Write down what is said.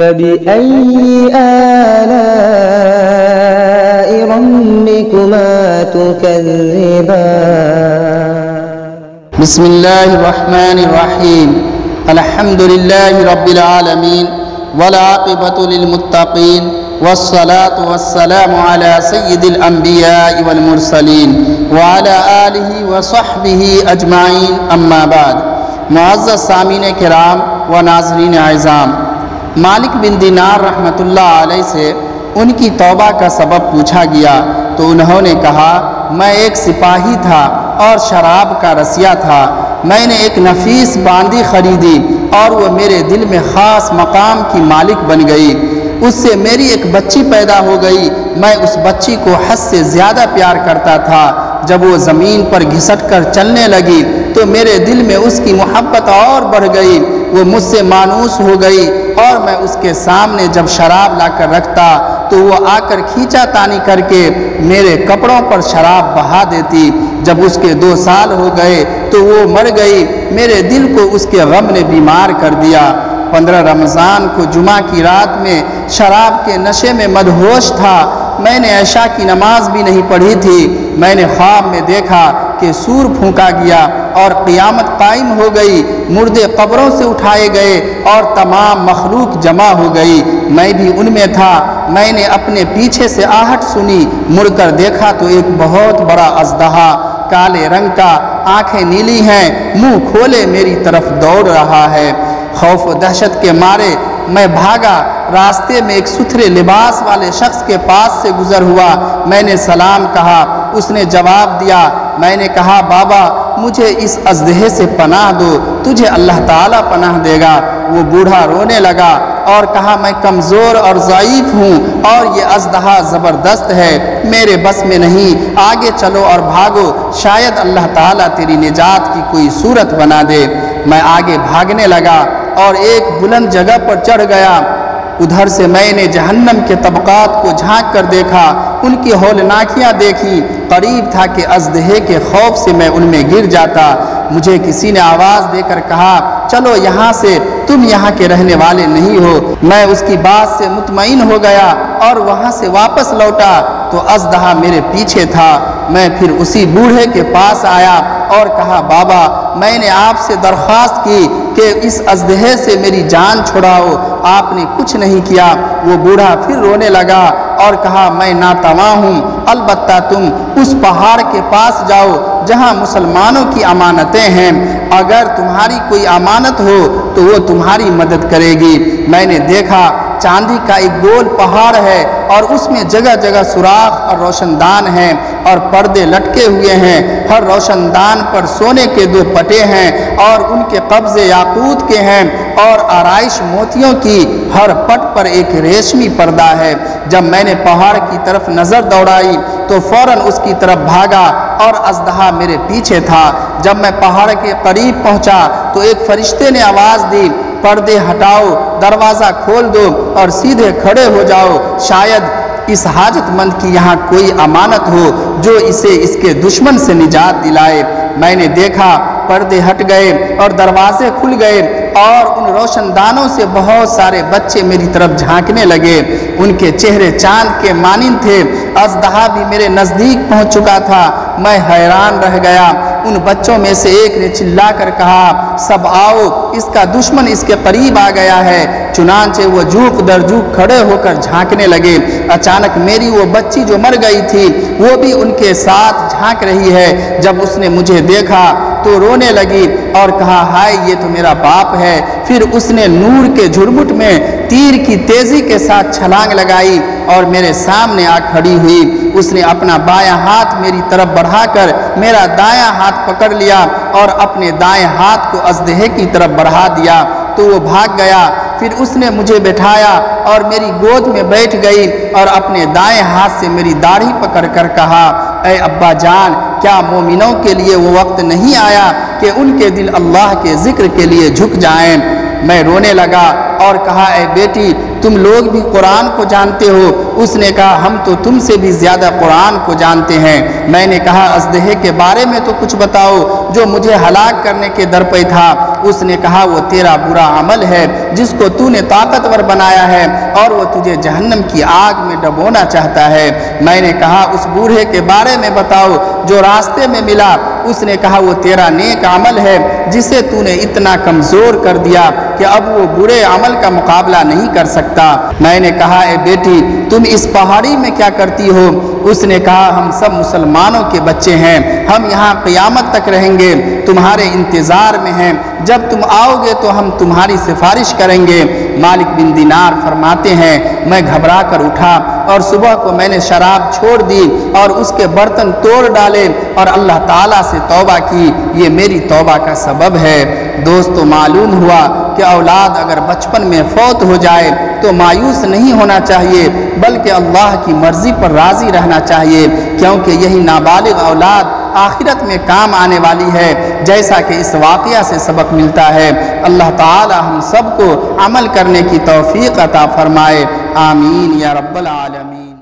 فبأي آلاء ربكما تكذبان بسم الله الرحمن الرحيم الحمد لله رب العالمين والعاقبة للمتقين والصلاة والسلام على سيد الأنبياء والمرسلين وعلى آله وصحبه أجمعين أما بعد معزز سامعین کرام و ناظرین اعظام، مالک بن دینار رحمۃ اللہ علیہ سے ان کی توبہ کا سبب پوچھا گیا تو انہوں نے کہا، میں ایک سپاہی تھا اور شراب کا رسیا تھا۔ میں نے ایک نفیس باندی خریدی اور وہ میرے دل میں خاص مقام کی مالک بن گئی۔ اس سے میری ایک بچی پیدا ہو گئی۔ میں اس بچی کو حد سے زیادہ پیار کرتا تھا۔ جب وہ زمین پر گھسٹ کر چلنے لگی تو میرے دل میں اس کی محبت اور بڑھ گئی۔ وہ مجھ سے مانوس ہو گئی اور میں اس کے سامنے جب شراب لا کر رکھتا تو وہ آ کر کھینچا تانی کر کے میرے کپڑوں پر شراب بہا دیتی۔ جب اس کے 2 سال ہو گئے تو وہ مر گئی۔ میرے دل کو اس کے غم نے بیمار کر دیا۔ 15 رمضان کو جمعہ کی رات میں شراب کے نشے میں مدہوش تھا۔ میں نے عشاء کی نماز بھی نہیں پڑھی تھی۔ میں نے خواب میں دیکھا کہ سور پھونکا گیا اور قیامت قائم ہو گئی، مردے قبروں سے اٹھائے گئے اور تمام مخلوق جمع ہو گئی۔ میں بھی ان میں تھا۔ میں نے اپنے پیچھے سے آہٹ سنی، مڑ کر دیکھا تو ایک بہت بڑا اژدہا کالے رنگ کا، آنکھیں نیلی ہیں، منہ کھولے میری طرف دوڑ رہا ہے۔ خوف و دہشت کے مارے میں بھاگا۔ راستے میں ایک ستھرے لباس والے شخص کے پاس سے گزر ہوا۔ میں نے سلام کہا، اس نے جواب دیا۔ میں نے کہا، بابا مجھے اس اژدہے سے پناہ دو، تجھے اللہ تعالیٰ پناہ دے گا۔ وہ بوڑھا رونے لگا اور کہا، میں کمزور اور ضعیف ہوں اور یہ اژدہا زبردست ہے، میرے بس میں نہیں، آگے چلو اور بھاگو، شاید اللہ تعالیٰ تیری نجات کی کوئی صورت بنا دے۔ میں آگے بھاگنے لگا اور ایک بلند جگہ پر چڑھ گیا۔ ادھر سے میں نے جہنم کے طبقات کو جھانک کر دیکھا، ان کی ہولناکیاں دیکھی۔ قریب تھا کہ اژدہے کے خوف سے میں ان میں گر جاتا۔ مجھے کسی نے آواز دے کر کہا، چلو یہاں سے، تم یہاں کے رہنے والے نہیں ہو۔ میں اس کی بات سے مطمئن ہو گیا اور وہاں سے واپس لوٹا تو اژدہا میرے پیچھے تھا۔ میں پھر اسی بوڑھے کے پاس آیا اور کہا، بابا میں نے آپ سے درخواست کی کہ اس اژدہے سے میری جان چھڑاؤ، آپ نے کچھ نہیں کیا۔ وہ بوڑھا پھر رونے لگا اور کہا، میں ناتواں ہوں، البتہ تم اس پہاڑ کے پاس جاؤ جہاں مسلمانوں کی امانتیں ہیں، اگر تمہاری کوئی امانت ہو تو وہ تمہاری مدد کرے گی۔ میں نے دیکھا چاندی کا ایک گول پہاڑ ہے اور اس میں جگہ جگہ سوراخ اور روشن دان ہیں اور پردے لٹکے ہوئے ہیں۔ ہر روشن دان پر سونے کے 2 پٹے ہیں اور ان کے قبضے یاقوت کے ہیں اور آرائش موتیوں کی۔ ہر پٹ پر ایک ریشمی پردہ ہے۔ جب میں نے پہاڑ کی طرف نظر دوڑائی تو فوراً اس کی طرف بھاگا اور اژدہا میرے پیچھے تھا۔ جب میں پہاڑ کے قریب پہنچا تو ایک فرشتے نے آواز دی، پردے ہٹاؤ، دروازہ کھول دو اور سیدھے کھڑے ہو جاؤ، شاید اس حاجت مند کی یہاں کوئی امانت ہو جو اسے اس کے دشمن سے نجات دلائے۔ میں نے دیکھا پردے ہٹ گئے اور دروازے کھل گئے اور ان روشن دانوں سے بہت سارے بچے میری طرف جھانکنے لگے۔ ان کے چہرے چاند کے مانند تھے۔ اژدہا بھی میرے نزدیک پہنچ چکا تھا۔ میں حیران رہ گیا۔ ان بچوں میں سے ایک نے چلا کر کہا، سب آؤ، اس کا دشمن اس کے قریب آ گیا ہے۔ چنانچہ وہ جھوک در جھوک کھڑے ہو کر جھانکنے لگے۔ اچانک میری وہ بچی جو مر گئی تھی وہ بھی ان کے ساتھ جھانک رہی ہے۔ جب اس نے مجھے دیکھا تو رونے لگی اور کہا، ہائے یہ تو میرا باپ ہے۔ پھر اس نے نور کے جھرمٹ میں تیر کی تیزی کے ساتھ چھلانگ لگائی اور میرے سامنے آ کھڑی ہوئی۔ اس نے اپنا بایاں ہاتھ میری طرف بڑھا کر میرا دایاں ہاتھ پکڑ لیا اور اپنے دائیں ہاتھ کو اژدہے کی طرف بڑھا دیا تو وہ بھاگ گیا۔ پھر اس نے مجھے بٹھایا اور میری گود میں بیٹھ گئی اور اپنے دائیں ہاتھ سے میری داڑھی پکڑ کر کہا، اے ابا جان، کیا مومنوں کے لیے وہ وقت نہیں آیا کہ ان کے دل اللہ کے ذکر کے لیے جھک جائیں؟ میں رونے لگا اور کہا اے بیٹی تم لوگ بھی قرآن کو جانتے ہو؟ اس نے کہا ہم تو تم سے بھی زیادہ قرآن کو جانتے ہیں۔ میں نے کہا اژدہے کے بارے میں تو کچھ بتاؤ جو مجھے ہلاک کرنے کے در پہ تھا۔ اس نے کہا وہ تیرا برا عمل ہے جس کو تو نے طاقتور بنایا ہے اور وہ تجھے جہنم کی آگ میں ڈبونا چاہتا ہے۔ میں نے کہا اس بوڑھے کے بارے میں بتاؤ جو راستے میں ملا۔ اس نے کہا وہ تیرا نیک عمل ہے جسے تو نے اتنا کمزور کر دیا کہ اب وہ برے عمل کا مقابلہ نہیں کر سکتا۔ میں نے کہا اے بیٹی تم اس پہاڑی میں کیا کرتی ہو؟ اس نے کہا ہم سب مسلمانوں کے بچے ہیں، ہم یہاں قیامت تک رہیں گے، تمہارے انتظار میں ہیں، جب تم آؤ گے تو ہم تمہاری سفارش کریں گے۔ مالک بن دینار فرماتے ہیں میں گھبرا کر اٹھا اور صبح کو میں نے شراب چھوڑ دی اور اس کے برتن توڑ ڈالے اور اللہ تعالیٰ سے توبہ کی، یہ میری توبہ کا سبب ہے۔ دوستو معلوم ہوا کہ اولاد اگر بچپن میں فوت ہو جائے تو مایوس نہیں ہونا چاہیے بلکہ اللہ کی مرضی پر راضی رہنا چاہیے، کیونکہ یہی نابالغ اولاد آخرت میں کام آنے والی ہے، جیسا کہ اس واقعہ سے سبق ملتا ہے۔ اللہ تعالی ہم سب کو عمل کرنے کی توفیق عطا فرمائے، آمین یا رب العالمین۔